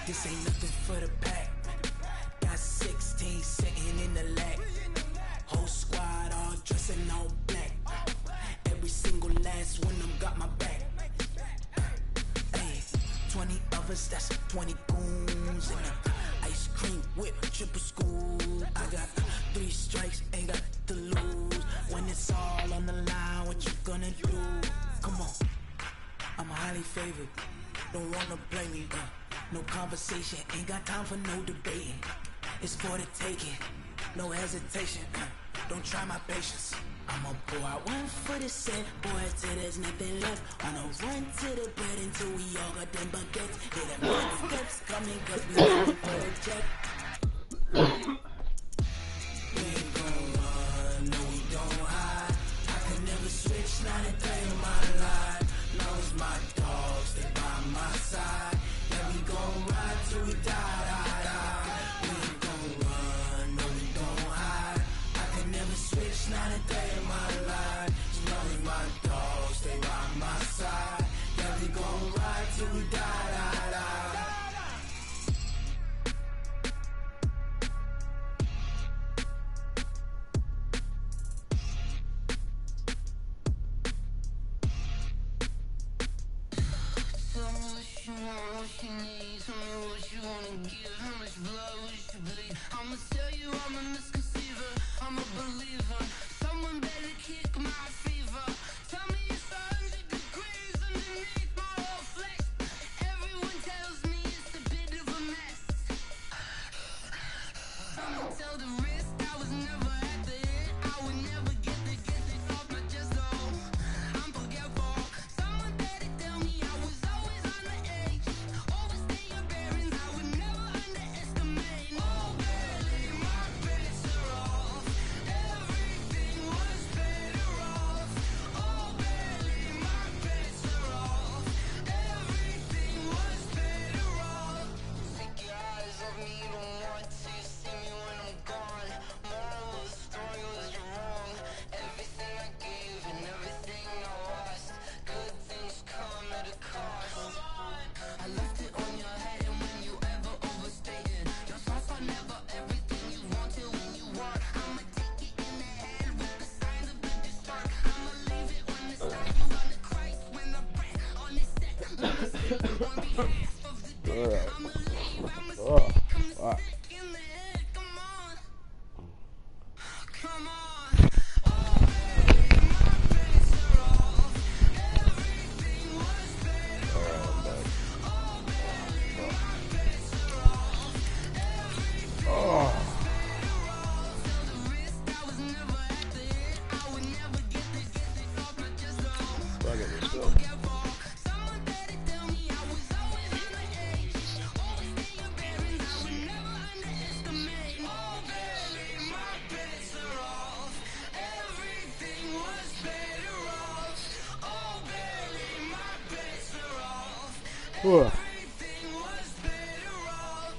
This ain't nothing for the pack. Got 16 sitting in the lag. Whole squad all dressing all black. Every single last one of them got my back. Hey, 20 of us, that's 20 goons. And ice cream whip, triple school. I got 3 strikes, ain't got to lose. When it's all on the line, what you gonna do? Come on, I'm highly favored. Don't wanna blame me, no conversation. Ain't got time for no debating. It's for the taking, no hesitation. Don't try my patience. I'ma pour out one for the set, boy, till there's nothing left. On a run to the bread until we all got them baguettes. Hear them footsteps coming, cause we waiting for the jet. We ain't gon' run, no we don't hide. I can never switch, not a day in my life. Long as my dogs, they by my side. Yeah, we gon' ride till we die, die, die. We ain't gon' run, no we don't hide. I can never switch, not a day in my life. As long as my dogs, they by my side. Yeah, we gon' ride till we die, die, die. What you need, tell me what you wanna give. How much blood would you bleed? I'ma tell you I'm a misconceiver, I'm a believer. Someone better kick my fever. Tell me it's 100 degrees underneath my whole flesh. Everyone tells me it's a bit of a mess. Someone tell the risk I was never at the end. I would never get it off my chest, though. I'm forgetful. Someone better tell me I was always on the edge. Overstay your bearings, I would never underestimate. Oh, barely, my bets are off. Everything was better off. Oh, barely, my bets are off. Everything was better off. Take your eyes off me, you don't want to see me when I'm gone. Moral of the story was you're wrong. Everything I gave and everything I lost. Good things come at a cost. I left it on your head, and when you ever overstay it, your thoughts are never everything you want till when you want. I'ma take it in the head with the signs of the destruct. I'ma leave it on the side. You on the Christ when the breath on the set. I'ma speak on behalf of the dead. I'ma leave, I'ma speak, I'ma stick in the head. Come on, come on. Oh, baby, my bets are off. Everything was better off. Oh, baby, my bets are off. Everything was better off. Tell the risk I was never at the end. I would never get it off my chest, though. I'm forgetful. Someone better tell me I was always on the edge. Overstay your bearings, I would never underestimate. Oh, baby, my bets are off. Everything was better off. Oh, baby, my bets are off. Everything was better off.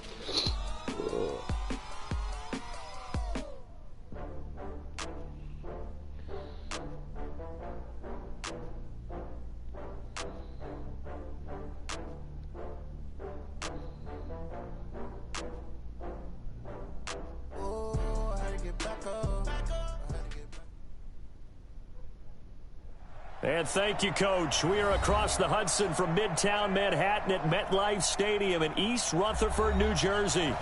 Oh, I had to get back up. And thank you, Coach. We are across the Hudson from Midtown Manhattan at MetLife Stadium in East Rutherford, New Jersey.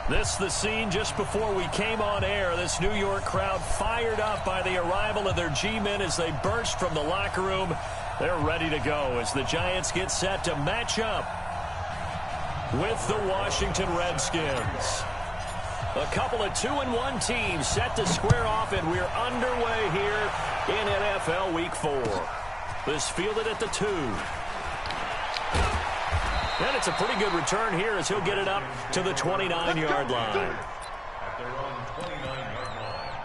This the scene just before we came on air. This New York crowd fired up by the arrival of their G-men as they burst from the locker room. They're ready to go as the Giants get set to match up with the Washington Redskins. A couple of 2-1 teams set to square off, and we're underway here in NFL Week 4. This fielded at the 2. And it's a pretty good return here as he'll get it up to the 29-yard line. At their own 29-yard line.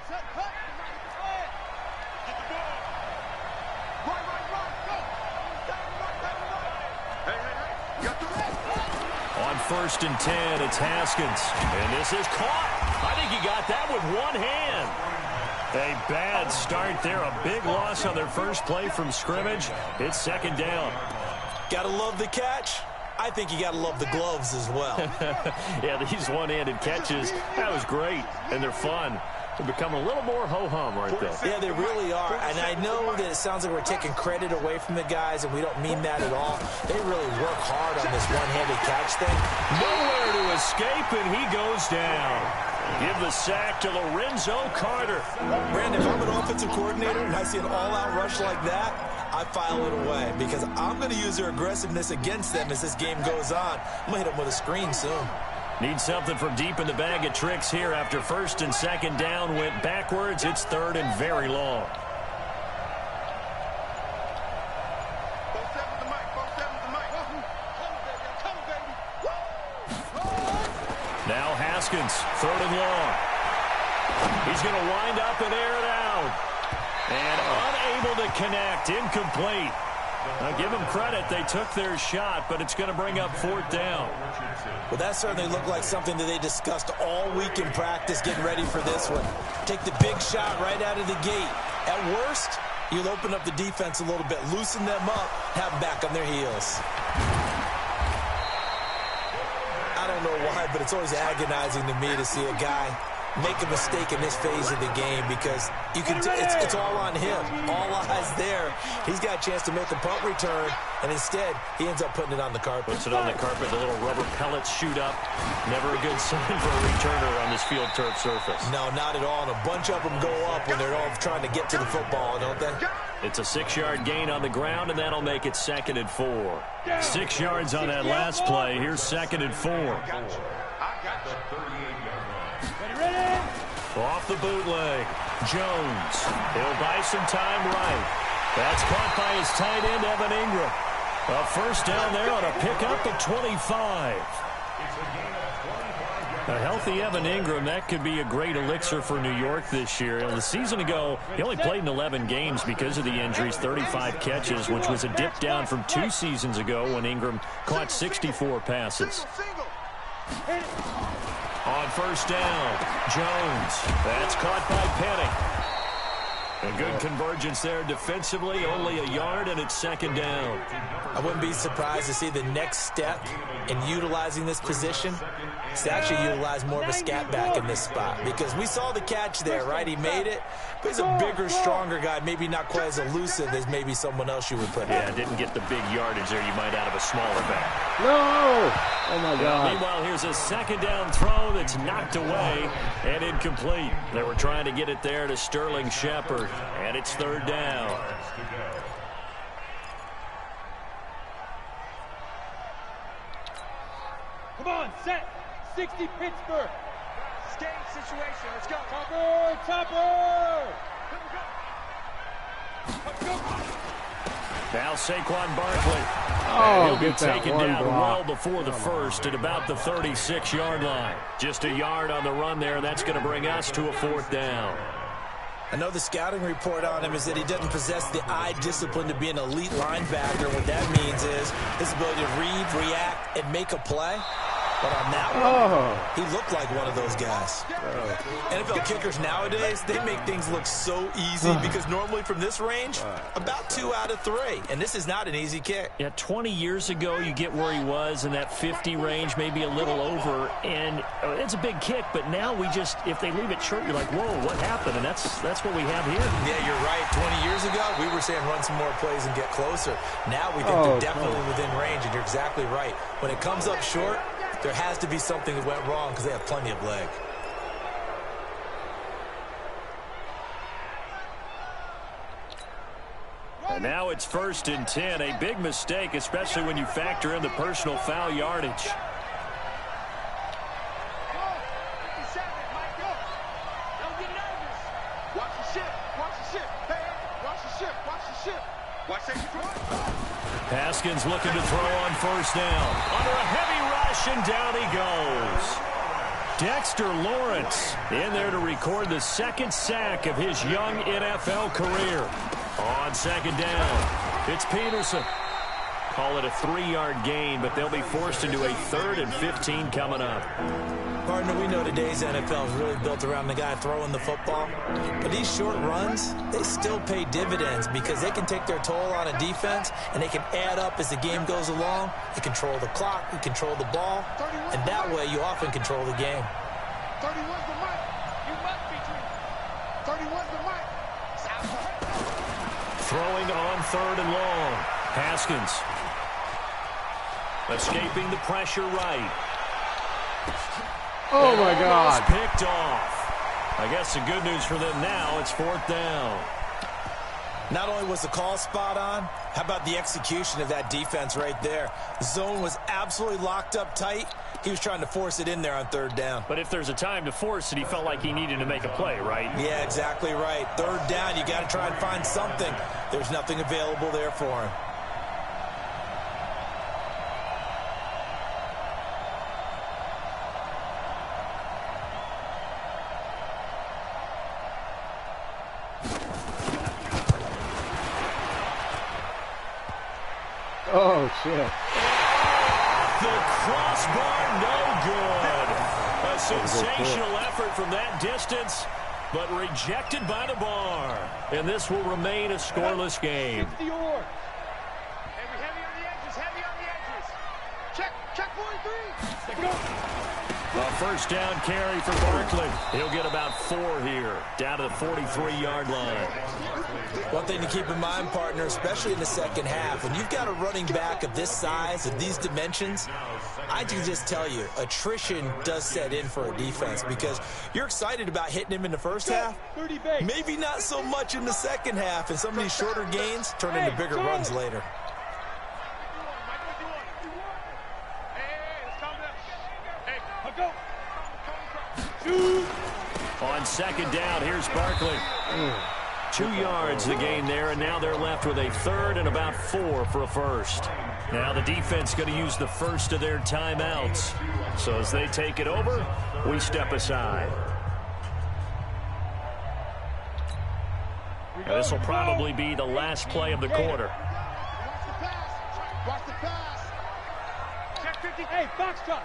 Set, cut. Get the ball. Right, go. Hey. Got the red. On 1st and 10, it's Haskins. And this is caught. I think he got that with one hand. A bad start there. A big loss on their first play from scrimmage. It's second down. Gotta love the catch. I think you gotta love the gloves as well. Yeah, these one-handed catches, that was great, and they're fun. They become a little more ho-hum, aren't they? Yeah, they really are. And I know that it sounds like we're taking credit away from the guys, and we don't mean that at all. They really work hard on this one-handed catch thing. Nowhere to escape, and he goes down. Give the sack to Lorenzo Carter. Brandon, if I'm an offensive coordinator and I see an all-out rush like that, I file it away because I'm going to use their aggressiveness against them as this game goes on. I'm going to hit them with a screen soon. Need something from deep in the bag of tricks here after first and second down went backwards. It's third and very long. Now Haskins, third and long. He's going to wind up and air it out. And unable to connect, incomplete. Now give them credit, they took their shot, but it's going to bring up fourth down. Well, that certainly looked like something that they discussed all week in practice, getting ready for this one. Take the big shot right out of the gate. At worst, you'll open up the defense a little bit, loosen them up, have them back on their heels. I don't know why, but it's always agonizing to me to see a guy make a mistake in this phase of the game because you can it's all on him. All eyes there. He's got a chance to make a punt return, and instead he ends up putting it on the carpet. Puts it on the carpet. The little rubber pellets shoot up. Never a good sign for a returner on this field turf surface. No, not at all. And a bunch of them go up when they're all trying to get to the football, don't they? It's a 6-yard gain on the ground, and that'll make it 2nd and 4. 6 yards on that last play. Here's 2nd and 4. Off the bootleg. Jones. He'll buy some time right. That's caught by his tight end, Evan Ingram. A first down there on a pickup at 25. A healthy Evan Ingram, that could be a great elixir for New York this year. The season ago, he only played in 11 games because of the injuries, 35 catches, which was a dip down from 2 seasons ago when Ingram caught 64 passes. On first down, Jones. That's caught by Penny. A good convergence there defensively, only a yard, and it's 2nd down. I wouldn't be surprised to see the next step in utilizing this position is to actually utilize more of a scat back in this spot. Because we saw the catch there, right? He made it, but he's a bigger, stronger guy, maybe not quite as elusive as maybe someone else you would put in. Yeah, didn't get the big yardage there you might out of a smaller back. No! Oh, my God. Meanwhile, here's a 2nd down throw that's knocked away and incomplete. They were trying to get it there to Sterling Shepard, and it's 3rd down. Come on, set. 60 Pittsburgh. Skate situation. Let's go. Chopper! Chopper! Now Saquon Barkley. Oh, he'll be get that taken one down block. well before the first at about the 36-yard line. Just a yard on the run there. That's going to bring us to a 4th down. I know the scouting report on him is that he doesn't possess the eye discipline to be an elite linebacker. What that means is his ability to read, react, and make a play. But on that one, he looked like one of those guys. NFL kickers nowadays, they make things look so easy because normally from this range, about 2 out of 3. And this is not an easy kick. Yeah, 20 years ago, you get where he was in that 50 range, maybe a little over, and it's a big kick. But now we just, if they leave it short, you're like, whoa, what happened? And that's what we have here. Yeah, you're right. 20 years ago, we were saying run some more plays and get closer. Now we think they're definitely within range, and you're exactly right. When it comes up short, there has to be something that went wrong because they have plenty of leg. And now it's 1st and 10. A big mistake, especially when you factor in the personal foul yardage. Haskins looking to throw on 1st down. Under a heavy rush, and down he goes. Dexter Lawrence in there to record the 2nd sack of his young NFL career. On 2nd down, it's Peterson. Call it a 3-yard gain, but they'll be forced into a 3rd and 15 coming up. Partner, we know today's NFL is really built around the guy throwing the football. But these short runs, they still pay dividends because they can take their toll on a defense, and they can add up as the game goes along. You control the clock, you control the ball, and that way you often control the game. 31's the mic. You must be treated. 31's the mic. Throwing on 3rd and long. Haskins. Escaping the pressure right. Oh, my God. Picked off. I guess the good news for them now, it's 4th down. Not only was the call spot on, how about the execution of that defense right there? The zone was absolutely locked up tight. He was trying to force it in there on 3rd down. But if there's a time to force it, he felt like he needed to make a play, right? Yeah, exactly right. 3rd down, you got to try and find something. There's nothing available there for him. Oh, shit. The crossbar, no good. A sensational effort from that distance, but rejected by the bar. And this will remain a scoreless game. 60 or. Heavy on the edges, heavy on the edges. Check 43. Go. A 1st down carry for Barkley. He'll get about 4 here, down to the 43-yard line. One thing to keep in mind, partner, especially in the second half, when you've got a running back of this size, of these dimensions, I can just tell you, attrition does set in for a defense because you're excited about hitting him in the first half. Maybe not so much in the second half, and some of these shorter gains turn into bigger runs later. On 2nd down, here's Barkley. 2 yards the gain there, and now they're left with a 3rd and about 4 for a 1st. Now the defense going to use the first of their timeouts. So as they take it over, we step aside. Now this will probably be the last play of the quarter. Watch the pass. Check 50. Hey, box drop.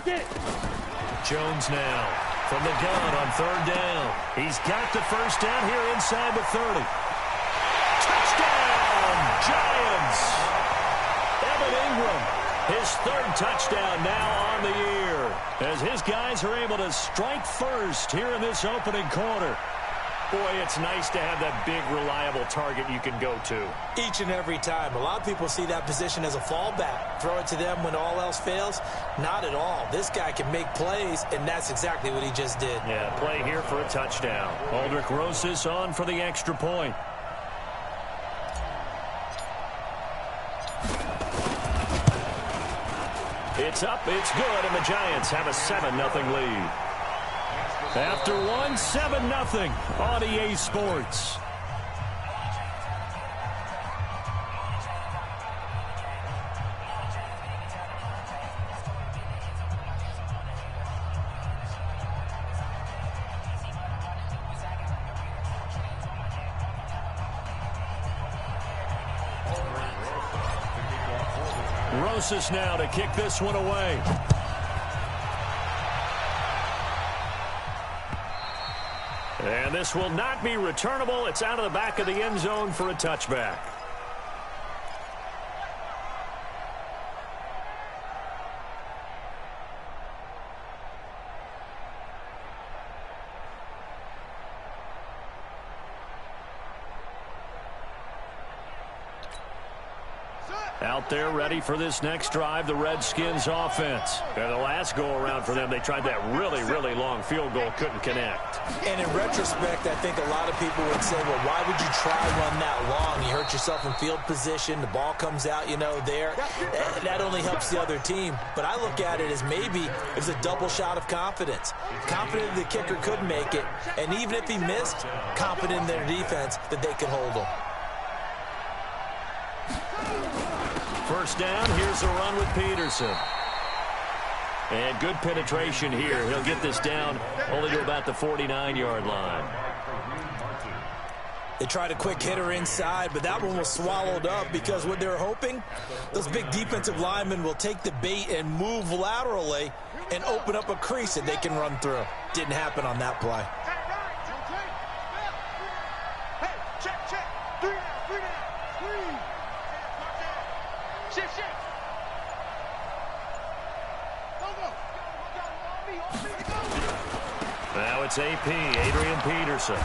Get it. Jones now from the gun on 3rd down. He's got the 1st down here inside the 30. Touchdown, Giants! Evan Ingram, his 3rd touchdown now on the year, as his guys are able to strike first here in this opening quarter. Boy, it's nice to have that big, reliable target you can go to. Each and every time. A lot of people see that position as a fallback. Throw it to them when all else fails. Not at all. This guy can make plays, and that's exactly what he just did. Yeah, play here for a touchdown. Aldrich Rosas on for the extra point. It's up, it's good, and the Giants have a 7-0 lead. After 7-0 on EA Sports. Rosas now to kick this one away. And this will not be returnable. It's out of the back of the end zone for a touchback. Out there ready for this next drive, the Redskins offense. And the last go-around for them, they tried that really, really long field goal, couldn't connect. And in retrospect, I think a lot of people would say, well, why would you try one that long? You hurt yourself in field position. The ball comes out, there. That only helps the other team. But I look at it as maybe it was a double shot of confidence. Confident the kicker could make it. And even if he missed, confident in their defense that they could hold him. First down, here's a run with Peterson. And good penetration here. He'll get this down only to about the 49-yard line. They tried a quick hitter inside, but that one was swallowed up because what they're hoping, those big defensive linemen will take the bait and move laterally and open up a crease that they can run through. Didn't happen on that play. Now it's AP, Adrian Peterson.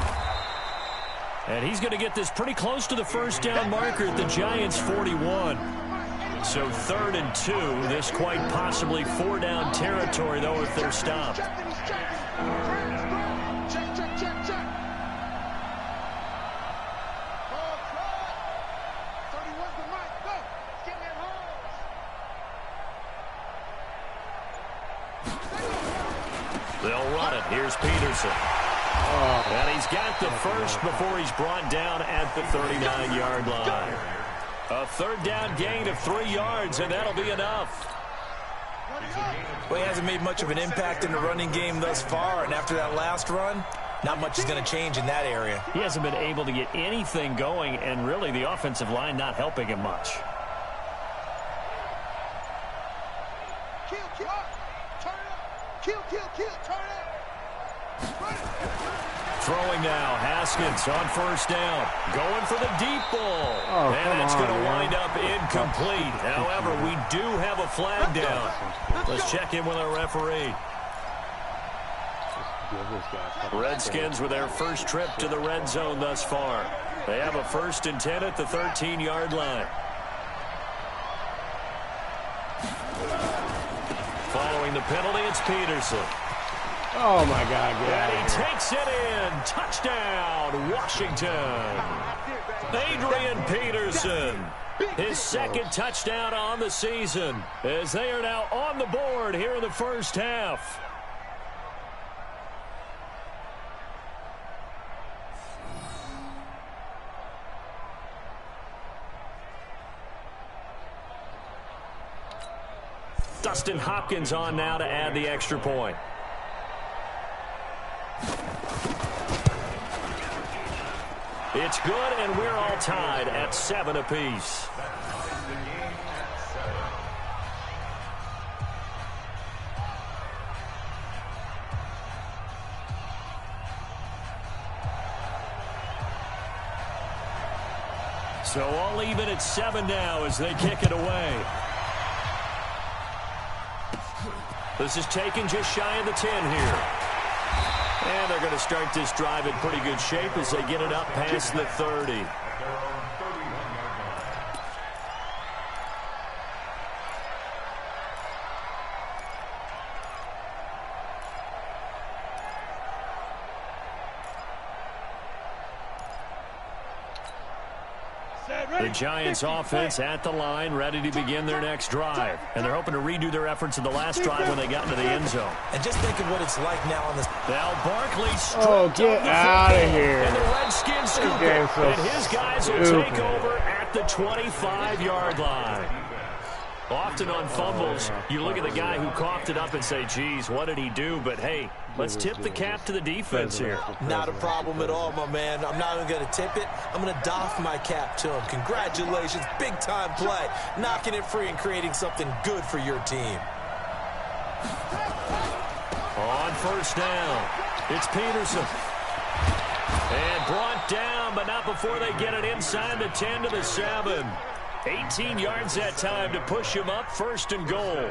And he's going to get this pretty close to the first down marker at the Giants' 41. So 3rd and 2. This quite possibly 4-down territory, though, if they're stopped. They'll run it. Here's Peterson. And he's got the first before he's brought down at the 39-yard line. A 3rd down gain of 3 yards, and that'll be enough. Well, he hasn't made much of an impact in the running game thus far, and after that last run, not much is going to change in that area. He hasn't been able to get anything going, and really the offensive line not helping him much. Throwing now, Haskins on 1st down. Going for the deep ball. And that's going to wind up incomplete. However, we do have a flag down. Let's check in with our referee. Redskins with their first trip to the red zone thus far. They have a 1st and 10 at the 13-yard line. Following the penalty, it's Peterson. Oh, my God. And he takes it in. Touchdown, Washington. Adrian Peterson. His 2nd touchdown on the season as they are now on the board here in the first half. Dustin Hopkins on now to add the extra point. It's good, and we're all tied at 7 apiece. So all even at 7 now as they kick it away. This is taken just shy of the 10 here. And they're going to start this drive in pretty good shape as they get it up past the 30. The Giants offense at the line, ready to begin their next drive. And they're hoping to redo their efforts in the last drive when they got into the end zone. And just think of what it's like now on this. Now Barkley get out of here. And the Redskins scoop it. And his guys will take over at the 25-yard line. Often on fumbles, you look at the guy who coughed it up and say, geez, what did he do? But, hey, let's tip the cap to the defense here. Not a problem at all, my man. I'm not even going to tip it. I'm going to doff my cap to him. Congratulations. Big-time play. Knocking it free and creating something good for your team. On 1st down, it's Peterson. And brought down, but not before they get it inside the 10 to the 7. 18 yards that time to push him up, 1st and goal.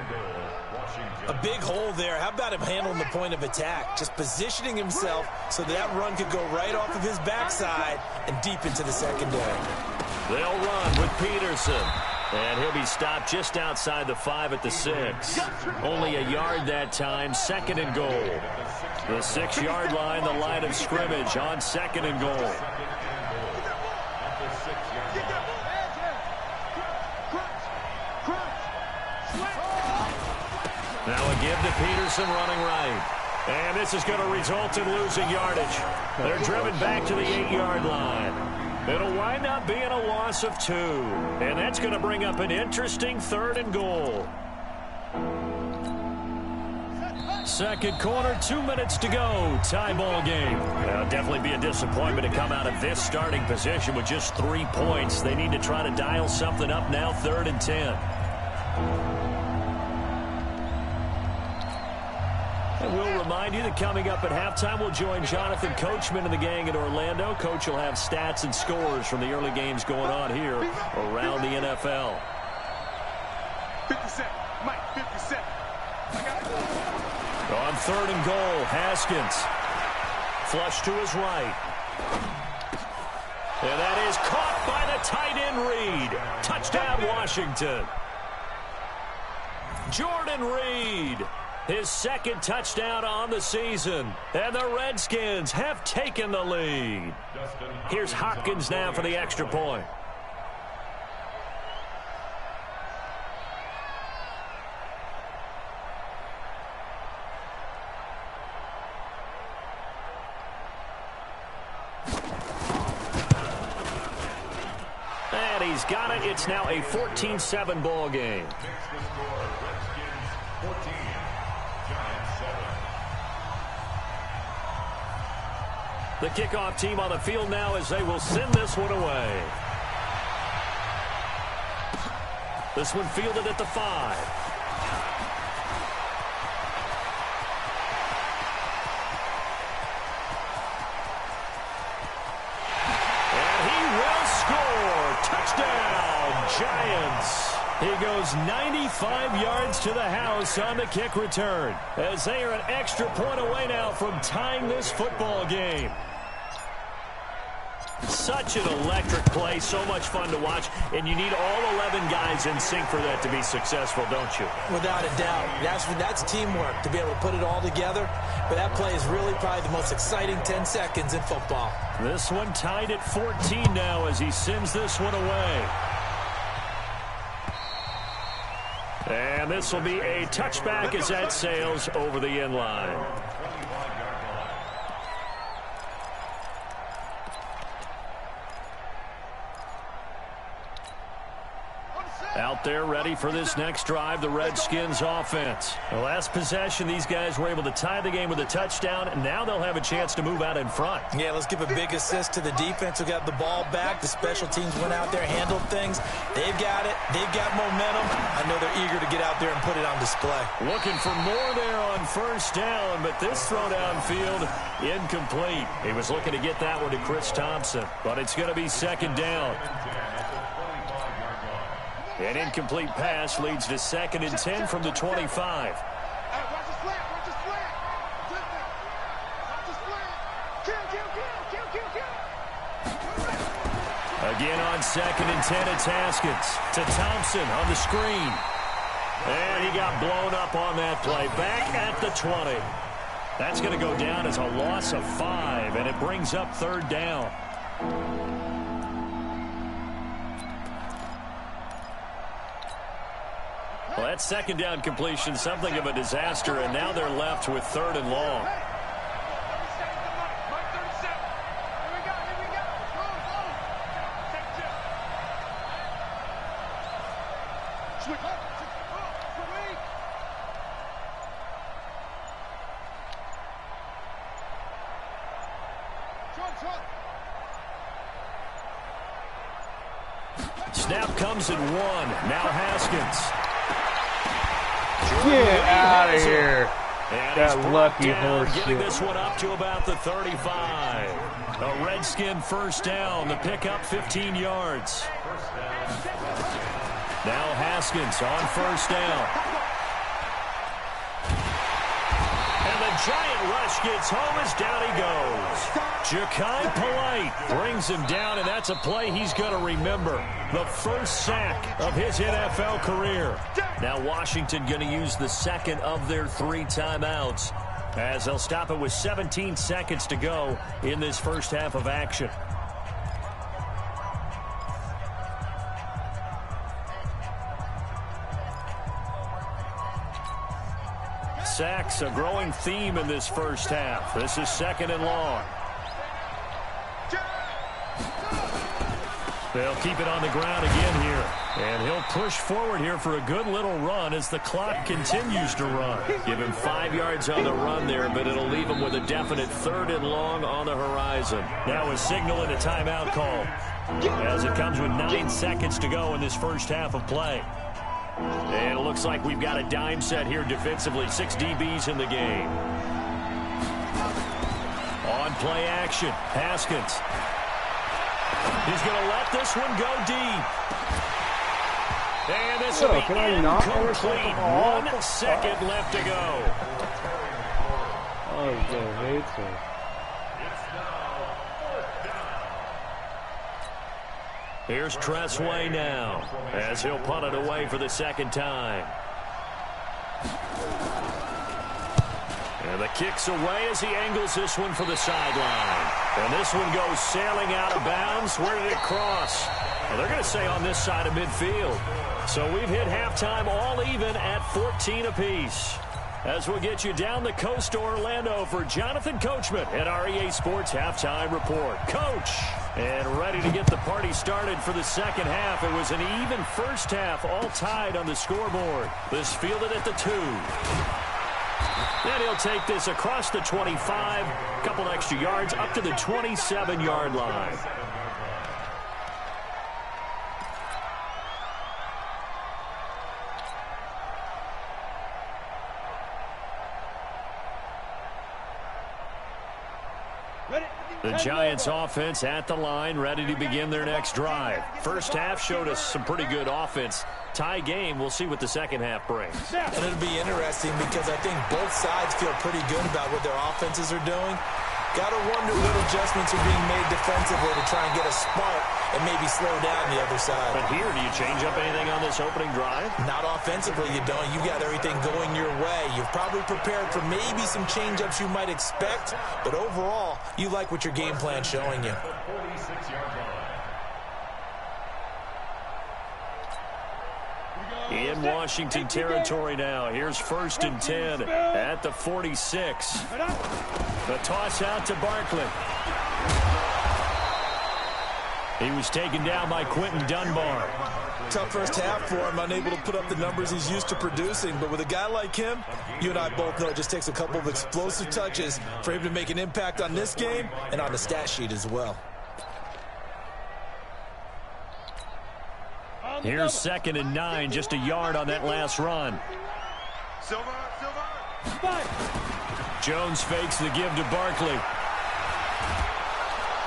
A big hole there. How about him handling the point of attack? Just positioning himself so that run could go right off of his backside and deep into the secondary. They'll run with Peterson. And he'll be stopped just outside the 5 at the 6. Only a yard that time, 2nd and goal. The 6-yard line, the line of scrimmage on 2nd and goal. Now a give to Peterson running right. And this is going to result in losing yardage. They're driven back to the 8-yard line. It'll wind up being a loss of 2. And that's going to bring up an interesting 3rd and goal. Second quarter, 2 minutes to go. Tie ball game. It'll definitely be a disappointment to come out of this starting position with just 3 points. They need to try to dial something up now, 3rd and 10. And we'll remind you that coming up at halftime, we'll join Jonathan Coachman and the gang in Orlando. Coach will have stats and scores from the early games going on here around the NFL. 57. Mike, 57. On 3rd and goal, Haskins. Flush to his right. And that is caught by the tight end Reed. Touchdown, Washington. Jordan Reed, his 2nd touchdown on the season. And the Redskins have taken the lead. Here's Hopkins now for the extra point. He's got it. It's now a 14-7 ball game. The kickoff team on the field now as they will send this one away. This one fielded at the 5. Touchdown, Giants. He goes 95 yards to the house on the kick return as they are an extra point away now from tying this football game. Such an electric play, so much fun to watch, and you need all 11 guys in sync for that to be successful, don't you? Without a doubt. That's teamwork, to be able to put it all together. But that play is really probably the most exciting 10 seconds in football. This one tied at 14 now as he sends this one away. And this will be a touchback as that sails over the end line. Out there ready for this next drive, the Redskins offense. The last possession, these guys were able to tie the game with a touchdown, and now they'll have a chance to move out in front. Yeah, let's give a big assist to the defense who got the ball back. The special teams went out there, handled things. They've got it. They've got momentum. I know they're eager to get out there and put it on display. Looking for more there on 1st down, but this throw downfield, incomplete. He was looking to get that one to Chris Thompson, but it's going to be 2nd down. An incomplete pass leads to 2nd and 10 from the 25. Again on 2nd and 10, it's Haskins to Thompson on the screen. And he got blown up on that play. Back at the 20. That's going to go down as a loss of 5, and it brings up 3rd down. Well, that 2nd down completion, something of a disaster, and now they're left with 3rd and long. Snap comes at 1. Now Haskins. Get out of here. And that lucky horse getting shit. this one up to about the 35. A Redskin 1st down. The pickup 15 yards. Now Haskins on 1st down. And the giant rush gets home as down he goes. Ja'Kai Polite brings him down, and that's a play he's going to remember. The 1st sack of his NFL career. Now Washington going to use the 2nd of their 3 timeouts as they'll stop it with 17 seconds to go in this 1st half of action. Sacks, a growing theme in this 1st half. This is 2nd and long. They'll keep it on the ground again here. And he'll push forward here for a good little run as the clock continues to run. Give him 5 yards on the run there, but it'll leave him with a definite 3rd and long on the horizon. Now a signal and a timeout call, as it comes with 9 seconds to go in this first half of play. And it looks like we've got a dime set here defensively. 6 DBs in the game. On play action, Haskins. He's going to let this one go deep. And this will be incomplete. 1 second left to go. Oh, Joe hates it. Here's Tressway now, as he'll punt it away for the second time. And the kick's away as he angles this one for the sideline. And this one goes sailing out of bounds. Where did it cross? Well, they're going to say on this side of midfield. So we've hit halftime all even at 14 apiece. As we'll get you down the coast to Orlando for Jonathan Coachman at our EA Sports Halftime Report. Coach, and ready to get the party started for the second half. It was an even first half, all tied on the scoreboard. This fielded at the 2. Then he'll take this across the 25, a couple extra yards, up to the 27-yard line. The Giants offense at the line, ready to begin their next drive. First half showed us some pretty good offense. Tie game, we'll see what the second half brings. And it'll be interesting because I think both sides feel pretty good about what their offenses are doing. Got to wonder what adjustments are being made defensively to try and get a spark and maybe slow down the other side. But here, do you change up anything on this opening drive? Not offensively, you don't. You got everything going your way. You've probably prepared for maybe some change-ups you might expect, but overall, you like what your game plan's showing you. In Washington territory now. Here's 1st and 10 at the 46. The toss out to Barkley. He was taken down by Quentin Dunbar. Tough first half for him, unable to put up the numbers he's used to producing. But with a guy like him, you and I both know it just takes a couple of explosive touches for him to make an impact on this game and on the stat sheet as well. Here's 2nd and 9, just a yard on that last run. Jones fakes the give to Barkley.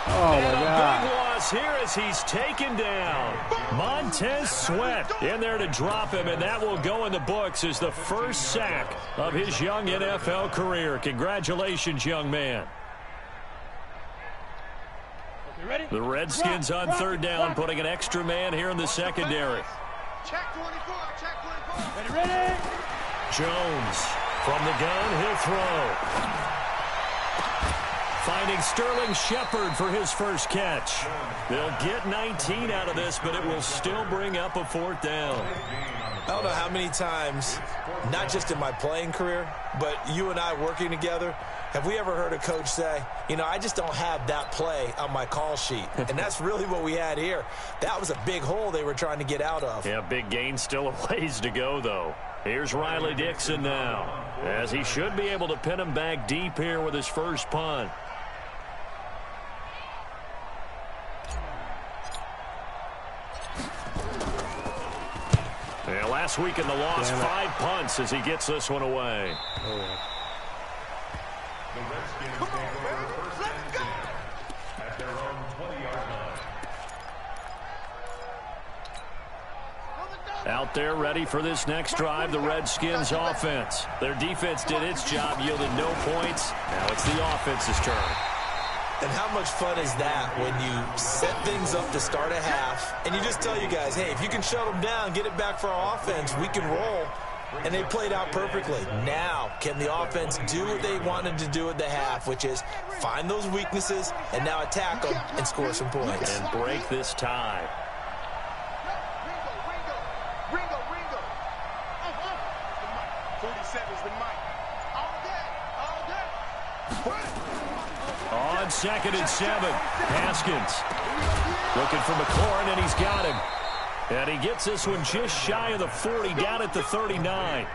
Oh, and my a God. big loss here as he's taken down. Montez Sweat in there to drop him, and that will go in the books as the first sack of his young NFL career. Congratulations, young man. The Redskins on 3rd down, putting an extra man here in the secondary. Check 24, check 24. Ready? Jones from the gun, he'll throw. Finding Sterling Shepard for his first catch. They'll get 19 out of this, but it will still bring up a 4th down. I don't know how many times, not just in my playing career, but you and I working together, have we ever heard a coach say, you know, I just don't have that play on my call sheet. And that's really what we had here. That was a big hole they were trying to get out of. Yeah, big gain, still a ways to go, though. Here's Riley Dixon now, as he should be able to pin him back deep here with his first punt. Yeah, last week in the loss, 5 punts as he gets this one away. Oh. The Redskins take over 1st and 10 at their own 20-yard line. Out there ready for this next drive, the Redskins offense. Their defense did its job, yielded no points. Now it's the offense's turn. And how much fun is that when you set things up to start a half and you just tell you guys, hey, if you can shut them down, get it back for our offense, we can roll. And they played out perfectly. Now, can the offense do what they wanted to do at the half, which is find those weaknesses and now attack them and score some points. And break this tie. Ringo. 47's the mic. All day. On 2nd and 7, Haskins looking for McLaurin, and he's got him. And he gets this one just shy of the 40, down at the 39.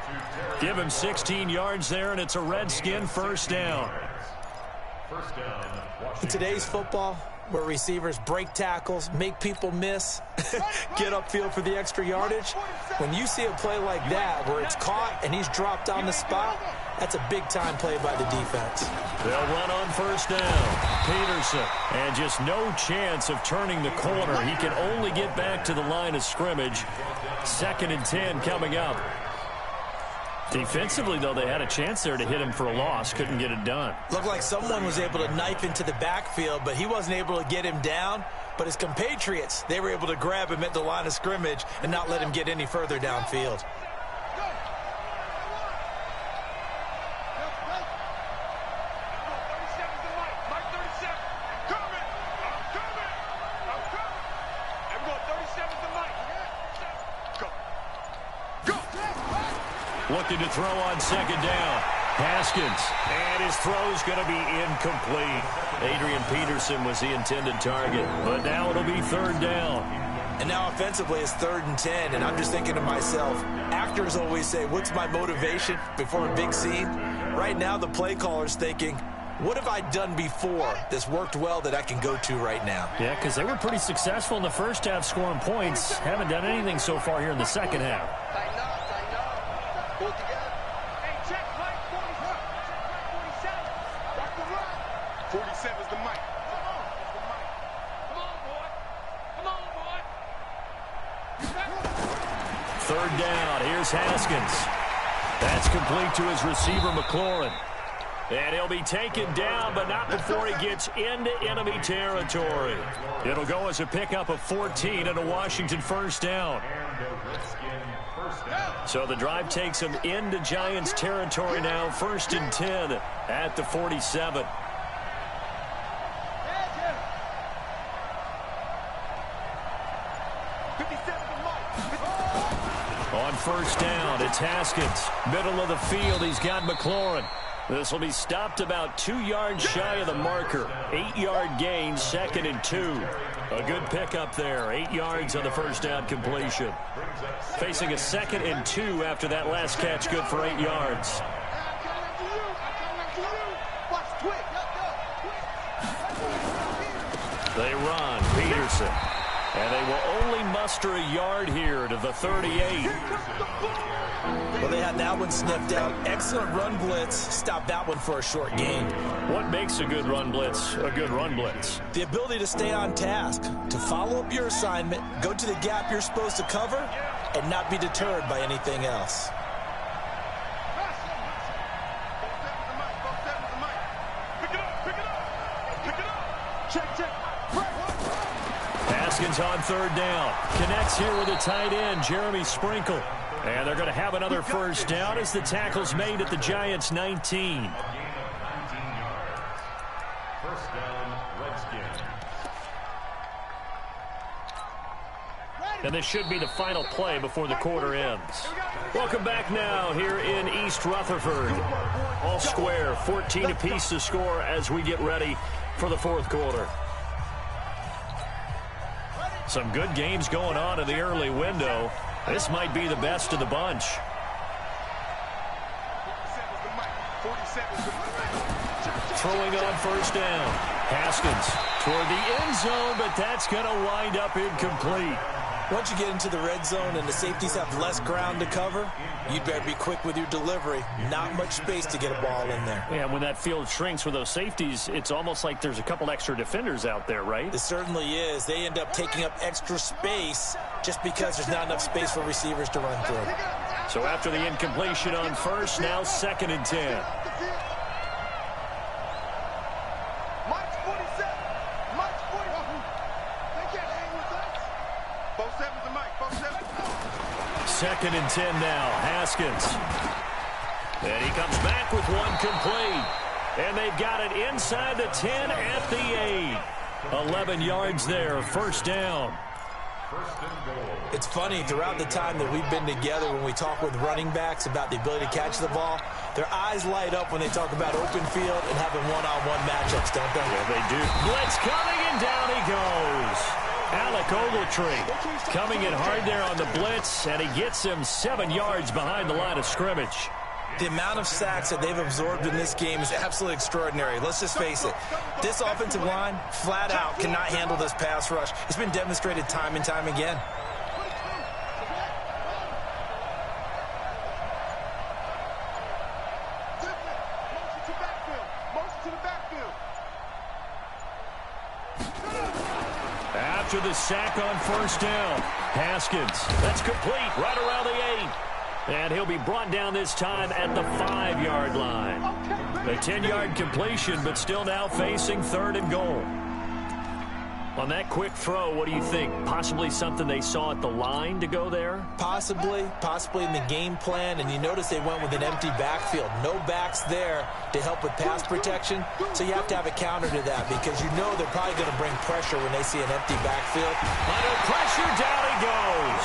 Give him 16 yards there, and it's a Redskin first down. In today's football, where receivers break tackles, make people miss, get upfield for the extra yardage, when you see a play like that where it's caught and he's dropped on the spot, that's a big-time play by the defense. They'll run on first down. Peterson, and just no chance of turning the corner. He can only get back to the line of scrimmage. 2nd and 10 coming up. Defensively, though, they had a chance there to hit him for a loss. Couldn't get it done. Looked like someone was able to knife into the backfield, but he wasn't able to get him down. But his compatriots, they were able to grab him at the line of scrimmage and not let him get any further downfield. Looking to throw on 2nd down. Haskins, and his throw's going to be incomplete. Adrian Peterson was the intended target, but now it'll be 3rd down. And now offensively it's 3rd and 10, and I'm just thinking to myself, actors always say, what's my motivation before a big scene? Right now the play caller's thinking, what have I done before that's worked well that I can go to right now? Yeah, because they were pretty successful in the first half scoring points. Haven't done anything so far here in the second half. Pull together. Hey, check right 47. Check right 47. Rock the run. 47's the mic. Come on, boy. Come on, boy. 3rd down. Here's Haskins. That's complete to his receiver, McLaurin. And he'll be taken down, but not before he gets into enemy territory. It'll go as a pickup of 14 and a Washington first down. So the drive takes him into Giants territory now, 1st and 10 at the 47. On 1st down, it's Haskins. Middle of the field, he's got McLaurin. This will be stopped about 2 yards shy of the marker. 8-yard gain, 2nd and 2. A good pickup there. 8 yards on the first down completion. Facing a 2nd and 2 after that last catch, good for 8 yards. They run. Peterson. And they will only muster a yard here to the 38. Well, they had that one sniffed out. Excellent run blitz. Stopped that one for a short gain. What makes a good run blitz a good run blitz? The ability to stay on task, to follow up your assignment, go to the gap you're supposed to cover, and not be deterred by anything else. Haskins on 3rd down. Connects here with a tight end, Jeremy Sprinkle. And they're going to have another first down as the tackle's made at the Giants' 19. First down, Redskins. And this should be the final play before the quarter ends. Welcome back now here in East Rutherford. All square, 14 apiece to score as we get ready for the 4th quarter. Some good games going on in the early window. This might be the best of the bunch. Throwing on first down. Haskins toward the end zone, but that's going to wind up incomplete. Once you get into the red zone and the safeties have less ground to cover, you'd better be quick with your delivery. Not much space to get a ball in there. Yeah, when that field shrinks with those safeties, it's almost like there's a couple extra defenders out there, right? It certainly is. They end up taking up extra space just because there's not enough space for receivers to run through. So after the incompletion on first, now 2nd and 10. Second and 10 now. Haskins. And he comes back with one complete. And they've got it inside the 10 at the 8. 11 yards there. First down. It's funny, throughout the time that we've been together, when we talk with running backs about the ability to catch the ball, Their eyes light up when they talk about open field and having one-on-one matchups, don't they? Yeah, they do. Blitz coming, and down he goes. Alec Ogletree coming in hard there on the blitz, and he gets him 7 yards behind the line of scrimmage. The amount of sacks that they've absorbed in this game is absolutely extraordinary. Let's just face it. This offensive line, flat out, cannot handle this pass rush. It's been demonstrated time and time again. After the sack on first down, Haskins, that's complete right around the 8. And he'll be brought down this time at the 5-yard line. A 10-yard completion, but still now facing 3rd and goal. On that quick throw, what do you think? Possibly something they saw at the line to go there? Possibly in the game plan. And you notice they went with an empty backfield. No backs there to help with pass protection. So you have to have a counter to that because you know they're probably going to bring pressure when they see an empty backfield. Under pressure, down he goes.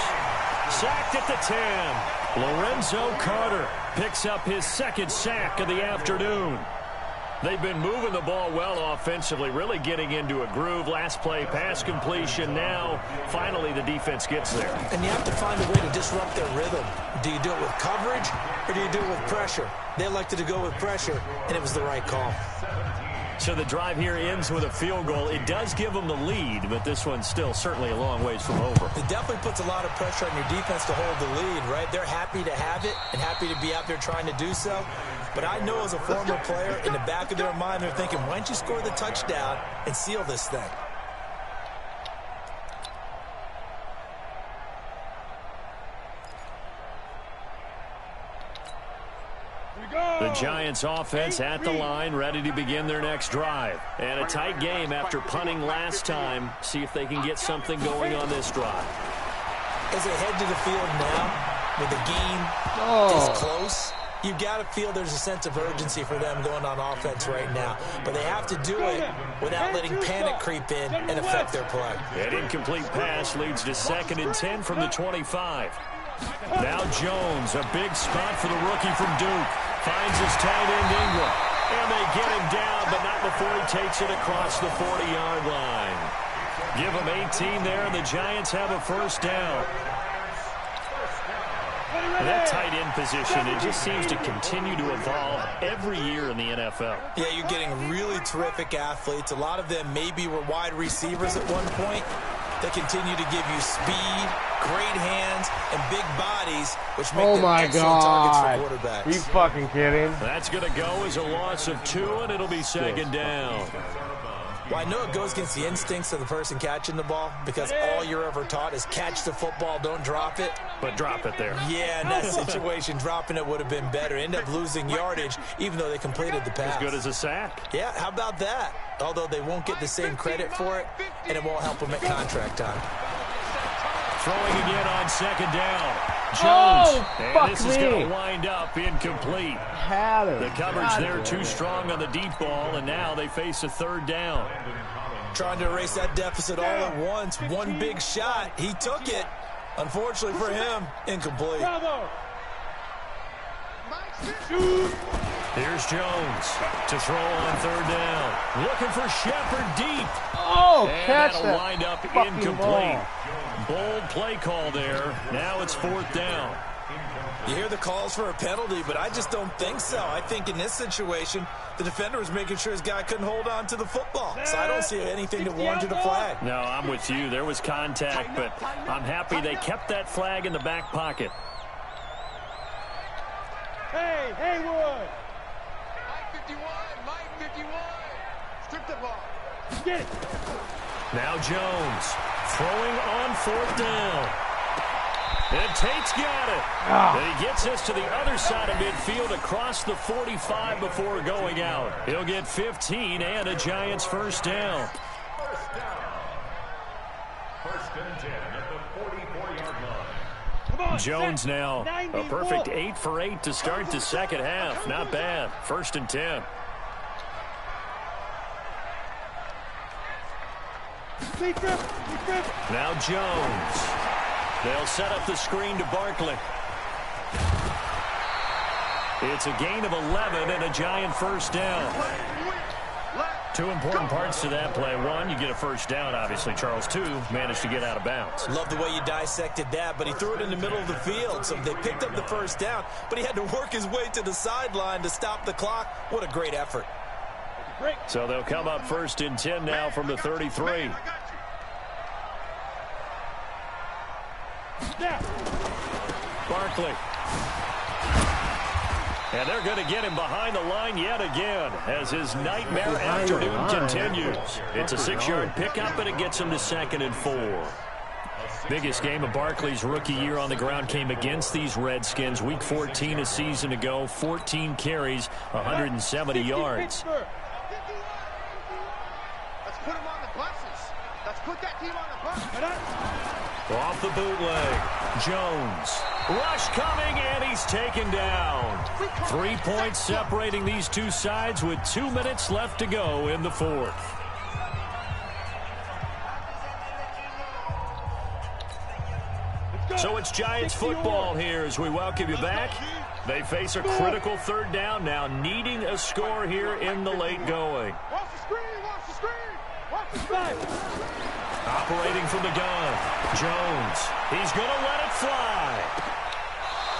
Sacked at the 10. Lorenzo Carter picks up his 2nd sack of the afternoon. They've been moving the ball well offensively, really getting into a groove. Last play, pass completion. Now, finally, the defense gets there. And you have to find a way to disrupt their rhythm. Do you do it with coverage or do you do it with pressure? They elected to go with pressure, and it was the right call. So the drive here ends with a field goal. It does give them the lead, but this one's still certainly a long ways from over. It definitely puts a lot of pressure on your defense to hold the lead, right? They're happy to have it and happy to be out there trying to do so. But I know as a former player, in the back of their mind, they're thinking, why don't you score the touchdown and seal this thing? The Giants offense at the line, ready to begin their next drive. And a tight game after punting last time. See if they can get something going on this drive. As they head to the field now, with the game this close, you've got to feel there's a sense of urgency for them going on offense right now. But they have to do it without letting panic creep in and affect their play. An incomplete pass leads to 2nd and 10 from the 25. Now Jones, a big spot for the rookie from Duke. Finds his tight end Ingram. And they get him down, but not before he takes it across the 40-yard line. Give him 18 there, and the Giants have a first down. That tight end position, it just seems to continue to evolve every year in the NFL. Yeah, you're getting really terrific athletes. A lot of them maybe were wide receivers at one point. They continue to give you speed, great hands, and big bodies, which make them excellent targets for quarterbacks. Are you fucking kidding? That's going to go as a loss of 2, and it'll be 2nd down. Well, I know it goes against the instincts of the person catching the ball because all you're ever taught is catch the football, don't drop it. But drop it there. Yeah, in that situation, dropping it would have been better. End up losing yardage, even though they completed the pass. As good as a sack. Yeah, how about that? Although they won't get the same credit for it, and it won't help them at contract time. Throwing again on 2nd down. Jones. And this is me. going to wind up incomplete. Had it. The coverage there too strong on the deep ball, and now they face a 3rd down. Trying to erase that deficit all at once. One big shot. He took it. Unfortunately for him, incomplete. Here's Jones to throw on 3rd down. Looking for Shepard deep. Oh, and catch that'll that wind up fucking incomplete. ball. Bold play call there. Now it's 4th down. You hear the calls for a penalty, but I just don't think so. I think in this situation, the defender was making sure his guy couldn't hold on to the football. So I don't see anything that warranted a flag. No, I'm with you. There was contact, but I'm happy they kept that flag in the back pocket. Hey, Haywood! Mike 51, Mike 51. Strip the ball. Get it. Now Jones throwing on 4th down. And Tate's got it. And he gets us to the other side of midfield across the 45 before going out. He'll get 15 and a Giants first down. First and 10 at the 44-yard line. Jones now a perfect 8 for 8 to start the second half. Not bad. First and 10. Now Jones. They'll set up the screen to Barkley. It's a gain of 11 and a Giant first down. Two important parts to that play. One, you get a first down, obviously. Charles, two, managed to get out of bounds. Love the way you dissected that, but he threw it in the middle of the field. So they picked up the first down, but he had to work his way to the sideline to stop the clock. What a great effort. So they'll come up first and 10 now from the 33. Barkley. And they're going to get him behind the line yet again as his nightmare afternoon continues. It's a 6-yard pickup, and it gets him to 2nd and 4. Biggest game of Barkley's rookie year on the ground came against these Redskins. Week 14 a season ago, 14 carries, 170 yards. Let's put him on the buses. Let's put that team on the bus. Off the bootleg, Jones. Rush coming, and he's taken down. 3 points separating these two sides with 2 minutes left to go in the fourth. So it's Giants football here as we welcome you back. They face a critical third down now, needing a score here in the late going. Watch the screen, watch the screen, watch the screen. Operating from the gun, Jones. He's going to let it fly.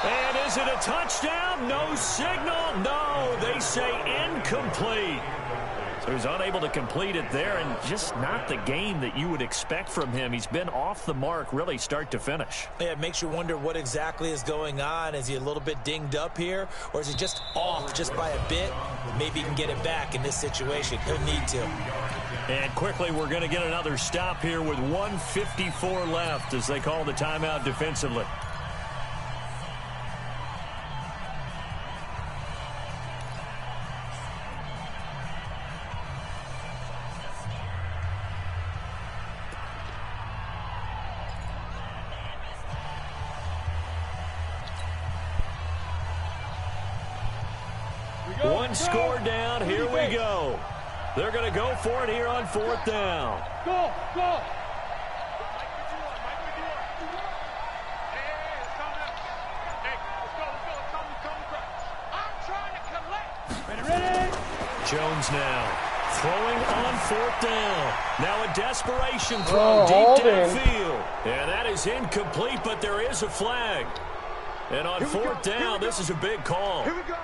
And is it a touchdown? No signal. No, they say incomplete. So he's unable to complete it there, and just not the game that you would expect from him. He's been off the mark really start to finish. Yeah, it makes you wonder what exactly is going on. Is he a little bit dinged up here, or is he just off just by a bit? Maybe he can get it back in this situation. He'll need to. And quickly, we're going to get another stop here with 1:54 left as they call the timeout defensively. One score down. Here we go. They're going to go for it here on 4th down. Go, go. Jones now throwing on 4th down. Now a desperation throw deep downfield. And that is incomplete, but there is a flag. And on 4th down, this is a big call. Here we go.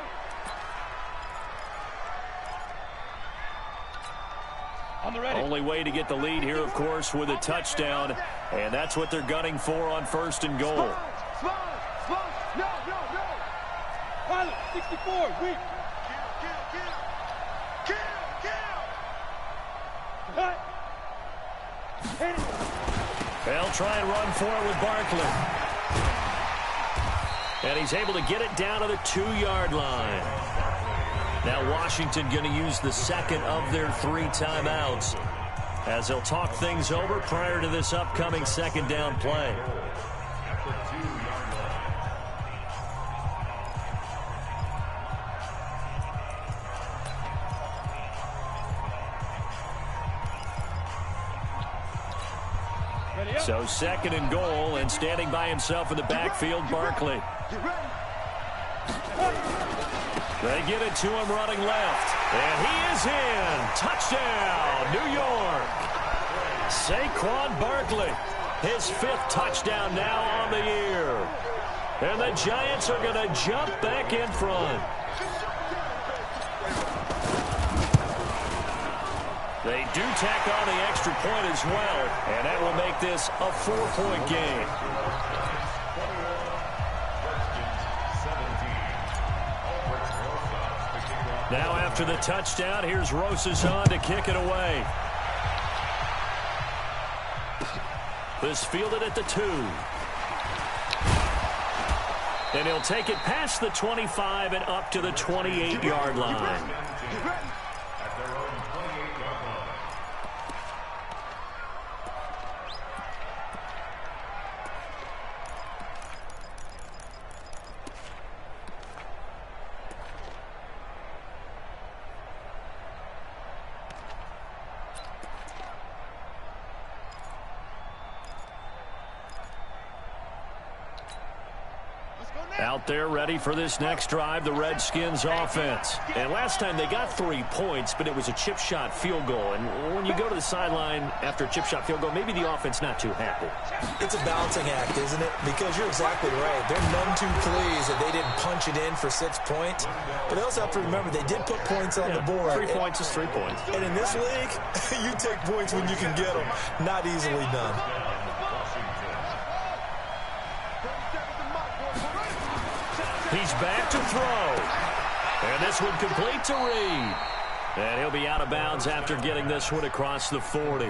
Only way to get the lead here, of course, with a touchdown. And that's what they're gunning for on 1st and goal. No. Pilot, 64, weak. Kill. They'll try and run for it with Barkley. And he's able to get it down to the 2-yard line. Now Washington going to use the second of their 3 timeouts as they'll talk things over prior to this upcoming 2nd down play. So 2nd and goal, and standing by himself in the backfield, Barkley. They get it to him running left. And he is in. Touchdown, New York. Saquon Barkley, his 5th touchdown now on the year. And the Giants are going to jump back in front. They do tack on the extra point as well, and that will make this a 4-point game. Now after the touchdown, here's Rosas on to kick it away. This fielded at the 2. And he'll take it past the 25 and up to the 28-yard line. Let's go Out there ready for this next drive, the Redskins offense. And last time they got 3 points, but it was a chip shot field goal. And when you go to the sideline after a chip shot field goal, maybe the offense not too happy. It's a balancing act, isn't it? Because you're exactly right. They're none too pleased that they didn't punch it in for 6 points. But they also have to remember they did put points on the board. 3 points is 3 points. And in this league, you take points when you can get them. Not easily done. He's back to throw. And this one complete to Reed. And he'll be out of bounds after getting this one across the 40.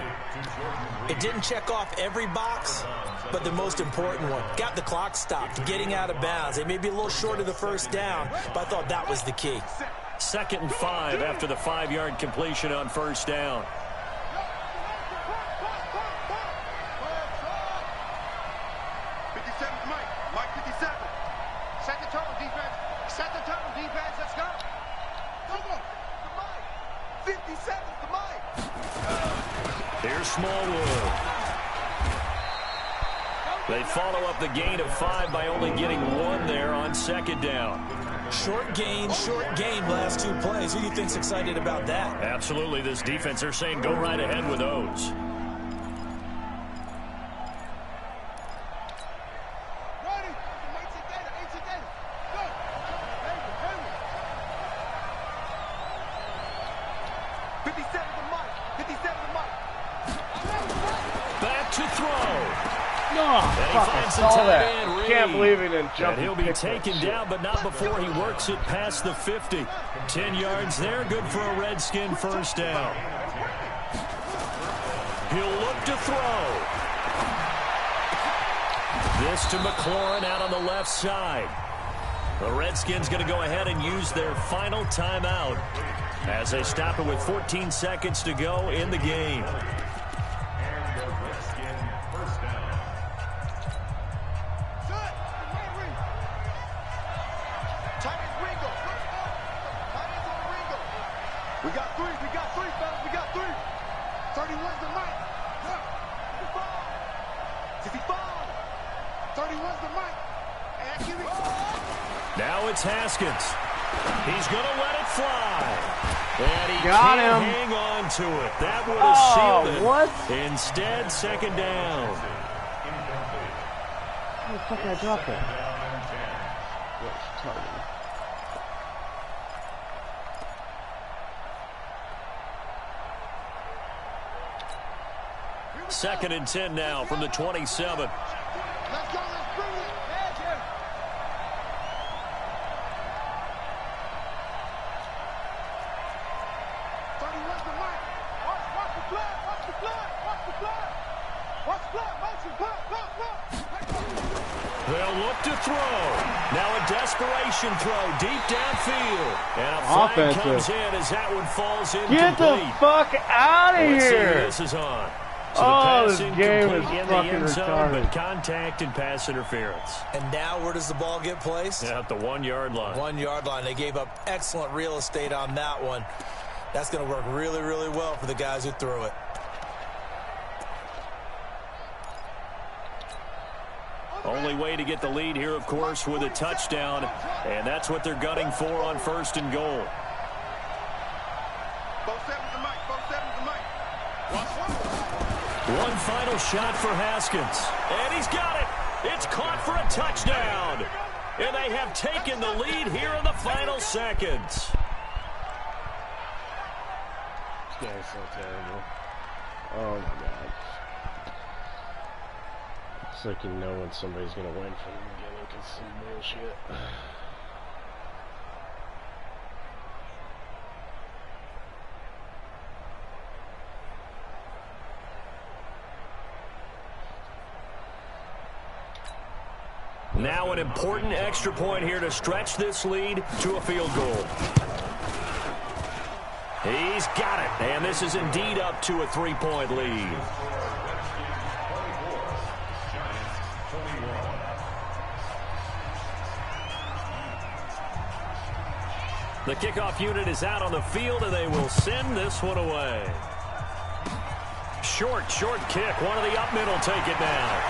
It didn't check off every box, but the most important one. Got the clock stopped, getting out of bounds. They may be a little short of the first down, but I thought that was the key. 2nd and 5 after the 5-yard completion on first down. Here's Smallwood. They follow up the gain of 5 by only getting 1 there on 2nd down. Short gain, last 2 plays. Who do you think's excited about that? Absolutely, this defense, they're saying go right ahead with those. Back to throw. Oh, fuck, I saw that. Can't believe he didn't jump. And he'll be taken down, but not before he works it past the 50. 10 yards there, good for a Redskin first down. He'll look to throw. This to McLaurin out on the left side. The Redskins going to go ahead and use their final timeout as they stop it with 14 seconds to go in the game. We got three, fellas. We got 3. 31's the mic. 55. 31's the mic. And here we go. Now it's Haskins. He's going to let it fly. And he Got can't him. hang on to it. That would have sealed it. What? Instead, 2nd down. How the fuck did I drop that? What's targeting? 2nd and 10 now from the 27. Let's go. Let's bring it. They'll look to throw. Now a desperation throw deep downfield. And a flag Offensive. comes in as that one falls incomplete. Get the fuck out of Let's see who here! this is on. So Oh, the this pass game incomplete is in the fucking end zone, retarded. but contact and pass interference. And now where does the ball get placed? At the 1-yard line. 1-yard line. They gave up excellent real estate on that one. That's going to work really, really well for the guys who threw it. Only way to get the lead here, of course, with a touchdown. And that's what they're gunning for on 1st and goal. 4-7's the mic. 4-7's the mic. One final shot for Haskins. And he's got it. It's caught for a touchdown. And they have taken the lead here in the final seconds. This guy's so terrible. Oh my god. It's like you know when somebody's gonna win from the beginning because some bullshit. Now an important extra point here to stretch this lead to a field goal. He's got it, and this is indeed up to a 3-point lead. The kickoff unit is out on the field, and they will send this one away. Short kick. One of the up middle take it now.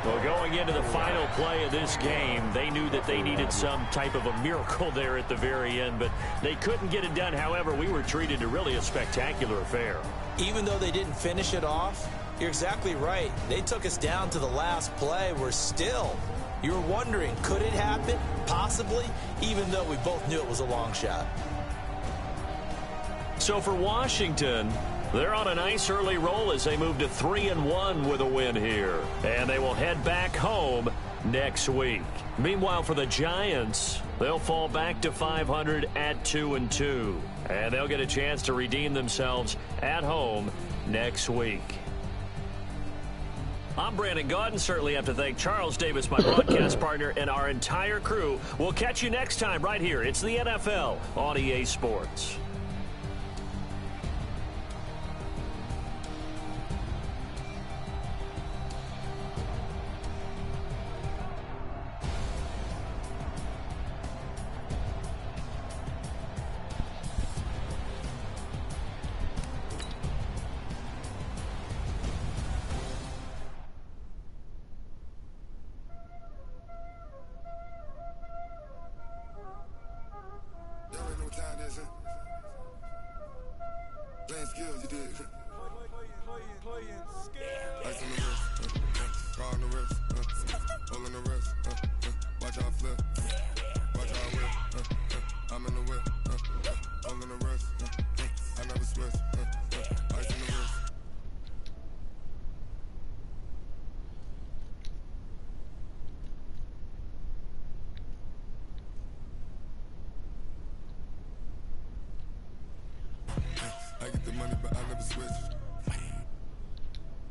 Well, going into the final play of this game, they knew that they needed some type of a miracle there at the very end, but they couldn't get it done. However, we were treated to really a spectacular affair. Even though they didn't finish it off, you're exactly right. They took us down to the last play. We're still, you were wondering, could it happen? Possibly, even though we both knew it was a long shot. So for Washington, they're on a nice early roll as they move to 3-1 with a win here. And they will head back home next week. Meanwhile, for the Giants, they'll fall back to 500 at 2-2. And they'll get a chance to redeem themselves at home next week. I'm Brandon Gaudin. Certainly have to thank Charles Davis, my broadcast partner, and our entire crew. We'll catch you next time right here. It's the NFL on EA Sports. Playing skills, you did. Playing skills. Ice on the wrist, car on the wrist, hole in the wrist, watch out flip, watch out whip, I'm in the whip, hole in the wrist, I never switch, ice on the wrist. I get the money, but I never switch.